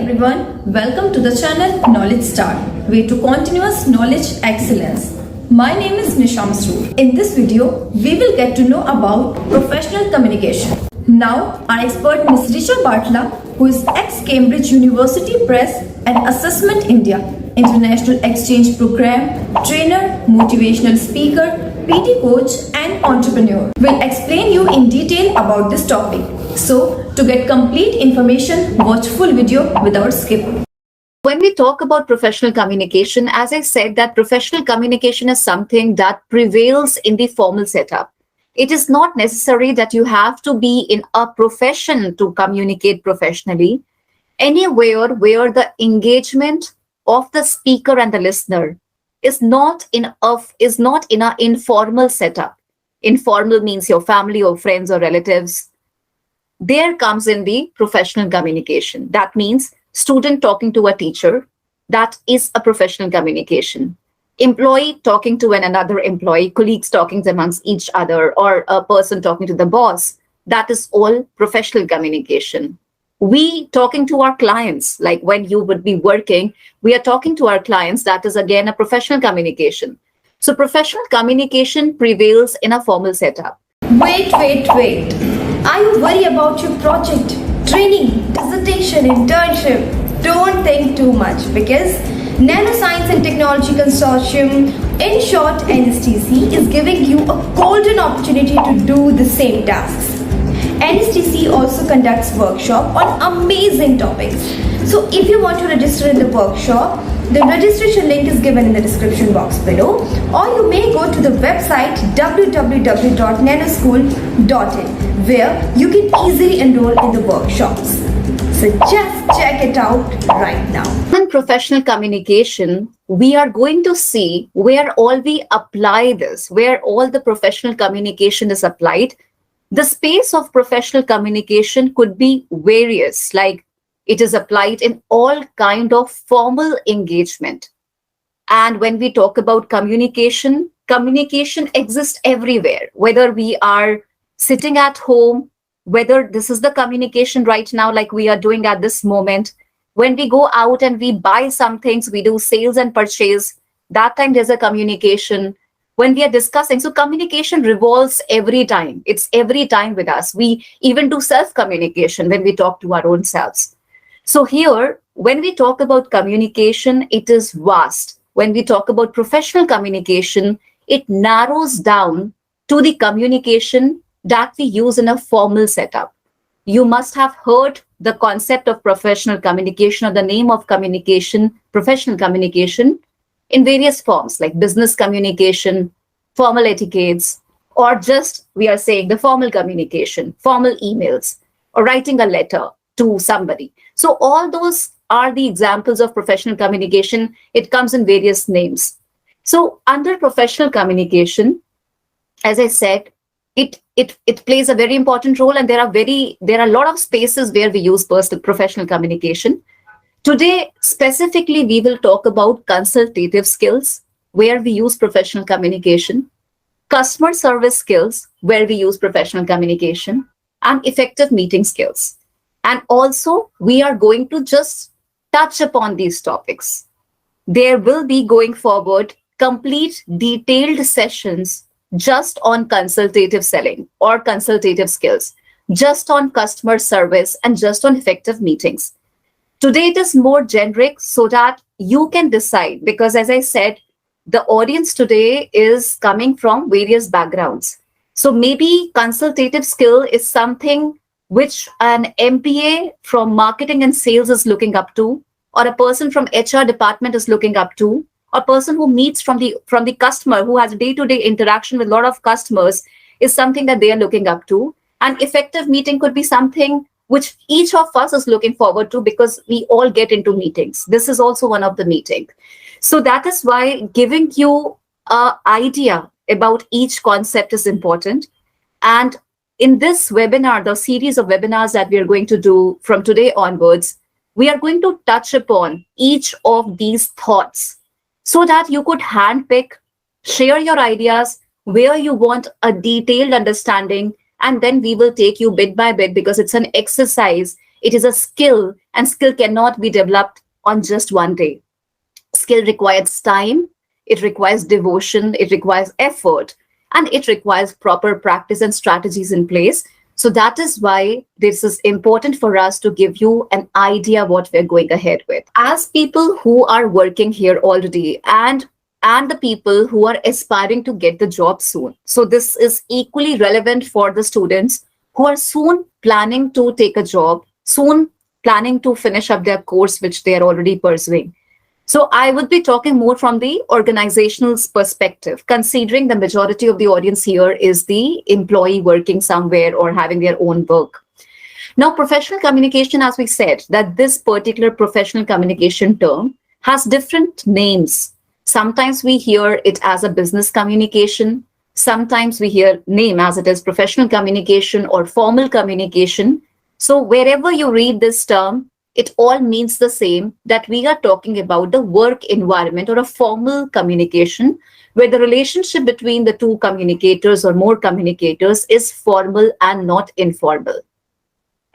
everyone, welcome to the channel Knowledge Star, way to continuous knowledge excellence. My name is Nisha Masroor. In this video, we will get to know about professional communication. Now, our expert Ms. Richa Bathla, who is ex-Cambridge University Press and Assessment India, International Exchange Program, trainer, motivational speaker, PT coach and entrepreneur, will explain you in detail about this topic. So, to get complete information, watch full video without skip. When we talk about professional communication, as I said, that professional communication is something that prevails in the formal setup. It is not necessary that you have to be in a profession to communicate professionally. Anywhere where the engagement of the speaker and the listener is not in an informal setup. Informal means your family or friends or relatives. There comes in the professional communication. That means student talking to a teacher. That is a professional communication. Employee talking to another employee, colleagues talking amongst each other, or a person talking to the boss. That is all professional communication. We talking to our clients, like when you would be working, we are talking to our clients. That is again a professional communication. So professional communication prevails in a formal setup. Wait. Are you worried about your project, training, dissertation, internship? Don't think too much because Nanoscience and Technology Consortium, in short NSTC, is giving you a golden opportunity to do the same tasks. NSTC also conducts workshops on amazing topics. So if you want to register in the workshop, the registration link is given in the description box below, or you may go to the website www.nanoschool.in where you can easily enroll in the workshops. So just check it out right now. In professional communication, we are going to see where all we apply this, where all the professional communication is applied. The space of professional communication could be various, like it is applied in all kind of formal engagement. And when we talk about communication, communication exists everywhere, whether we are sitting at home, whether this is the communication right now, like we are doing at this moment. When we go out and we buy some things, we do sales and purchase, that time there's a communication. When we are discussing, so communication revolves every time. It's every time with us. We even do self-communication when we talk to our own selves. So here, when we talk about communication, it is vast. When we talk about professional communication, it narrows down to the communication that we use in a formal setup. You must have heard the concept of professional communication or the name of communication, professional communication, in various forms like business communication, formal etiquettes, or just we are saying the formal communication, formal emails, or writing a letter to somebody. So all those are the examples of professional communication. It comes in various names. So under professional communication, as I said, it plays a very important role, and there are a lot of spaces where we use professional communication. Today, specifically, we will talk about consultative skills, where we use professional communication, customer service skills, where we use professional communication, and effective meeting skills. And also, we are going to just touch upon these topics. There will be going forward complete detailed sessions just on consultative selling or consultative skills, just on customer service and just on effective meetings. Today, it is more generic so that you can decide, because as I said, the audience today is coming from various backgrounds. So maybe consultative skill is something which an MBA from marketing and sales is looking up to, or a person from HR department is looking up to, a person who meets from the customer, who has day-to-day interaction with a lot of customers, is something that they are looking up to. And effective meeting could be something which each of us is looking forward to, because we all get into meetings. This is also one of the meetings. So that is why giving you an idea about each concept is important. And in this webinar, the series of webinars that we are going to do from today onwards, we are going to touch upon each of these thoughts so that you could handpick, share your ideas where you want a detailed understanding, and then we will take you bit by bit, because it's an exercise It is a skill, and skill cannot be developed on just one day. Skill requires time, it requires devotion, it requires effort, and it requires proper practice and strategies in place. So that is why this is important for us to give you an idea what we're going ahead with. As people who are working here already, and the people who are aspiring to get the job soon. So this is equally relevant for the students who are soon planning to take a job, soon planning to finish up their course, which they are already pursuing. So I would be talking more from the organizational perspective, considering the majority of the audience here is the employee working somewhere or having their own work. Now, professional communication, as we said, that this particular professional communication term has different names. Sometimes we hear it as a business communication. Sometimes we hear name as it is professional communication or formal communication. So wherever you read this term, it all means the same, that we are talking about the work environment or a formal communication where the relationship between the two communicators or more communicators is formal and not informal.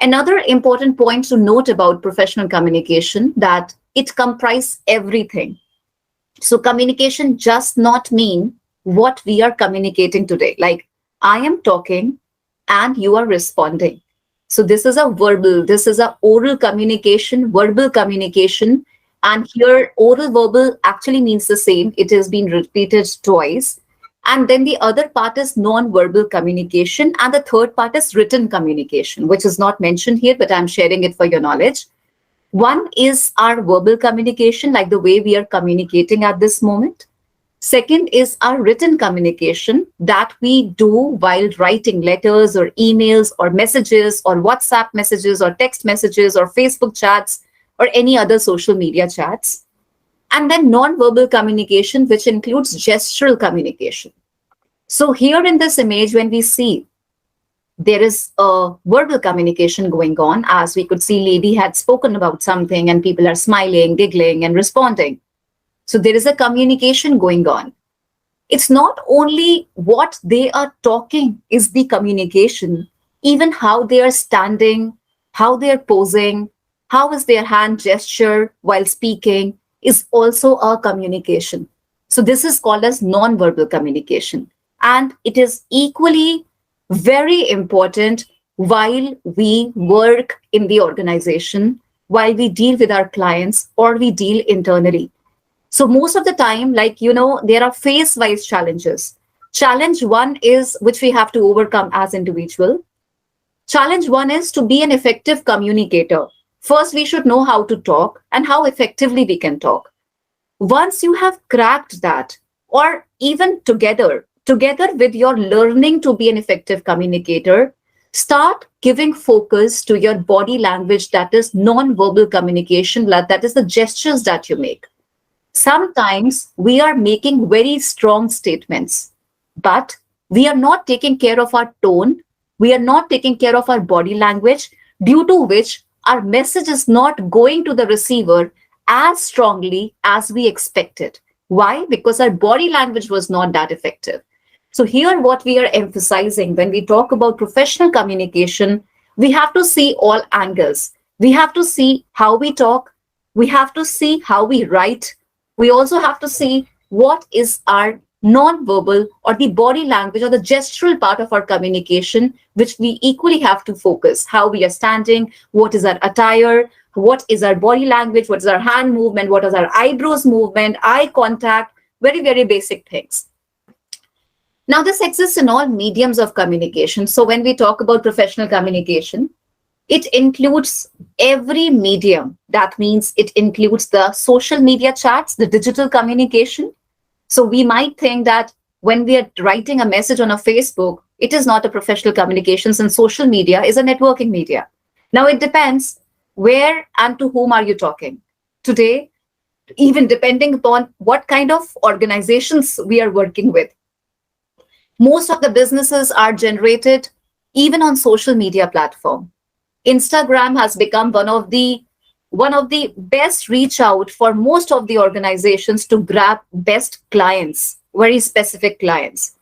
Another important point to note about professional communication that it comprises everything. So communication does not mean what we are communicating today. Like I am talking and you are responding. So this is a oral communication, verbal communication. And here oral verbal actually means the same. It has been repeated twice. And then the other part is non-verbal communication. And the third part is written communication, which is not mentioned here, but I'm sharing it for your knowledge. One is our verbal communication, like the way we are communicating at this moment. Second is our written communication that we do while writing letters or emails or messages or WhatsApp messages or text messages or Facebook chats or any other social media chats. And then non-verbal communication, which includes gestural communication. So here in this image, when we see there is a verbal communication going on, as we could see lady had spoken about something and people are smiling, giggling and responding. So there is a communication going on. It's not only what they are talking is the communication, even how they are standing, how they are posing, how is their hand gesture while speaking is also a communication. So this is called as non-verbal communication. And it is equally very important while we work in the organization, while we deal with our clients or we deal internally. So most of the time, there are phase-wise challenges. Challenge one is, which we have to overcome as individual. Challenge one is to be an effective communicator. First, we should know how to talk and how effectively we can talk. Once you have cracked that, or even together with your learning to be an effective communicator, start giving focus to your body language, that is non-verbal communication, that is the gestures that you make. Sometimes we are making very strong statements, but we are not taking care of our tone. We are not taking care of our body language, due to which our message is not going to the receiver as strongly as we expected. Why? Because our body language was not that effective. So here what we are emphasizing when we talk about professional communication, we have to see all angles. We have to see how we talk. We have to see how we write. We also have to see what is our non-verbal or the body language or the gestural part of our communication, which we equally have to focus. How we are standing, what is our attire, what is our body language, what is our hand movement, what is our eyebrows movement, eye contact, very, very basic things. Now, this exists in all mediums of communication. So when we talk about professional communication, it includes every medium. That means it includes the social media chats, the digital communication. So we might think that when we are writing a message on a Facebook, it is not a professional communications, and social media is a networking media. Now, it depends where and to whom are you talking. Today, even depending upon what kind of organizations we are working with. Most of the businesses are generated even on social media platform. Instagram has become one of the best reach out for most of the organizations to grab best clients, very specific clients.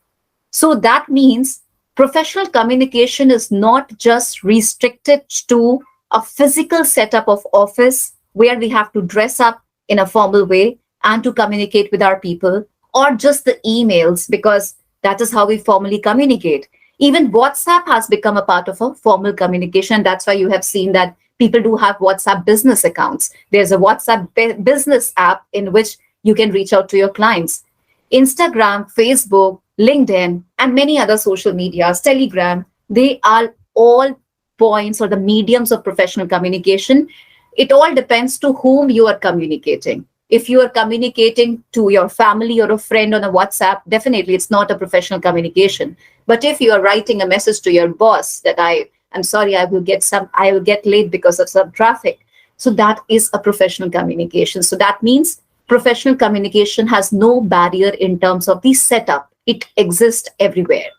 So that means professional communication is not just restricted to a physical setup of office where we have to dress up in a formal way and to communicate with our people, or just the emails, because that is how we formally communicate. Even WhatsApp has become a part of a formal communication. That's why you have seen that people do have WhatsApp business accounts. There's a WhatsApp business app in which you can reach out to your clients. Instagram, Facebook, LinkedIn, and many other social medias, Telegram, they are all points or the mediums of professional communication. It all depends to whom you are communicating. If you are communicating to your family or a friend on a WhatsApp, definitely it's not a professional communication. But if you are writing a message to your boss that I'm sorry, I will get late because of some traffic. So that is a professional communication. So that means professional communication has no barrier in terms of the setup. It exists everywhere.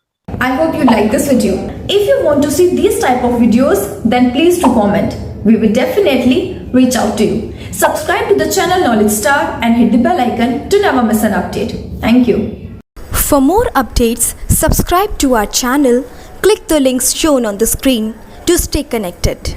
I hope you like this video. If you want to see these type of videos, then please do comment. We will definitely reach out to you. Subscribe to the channel Knowledge Star and hit the bell icon to never miss an update. Thank you. For more updates, subscribe to our channel, click the links shown on the screen to stay connected.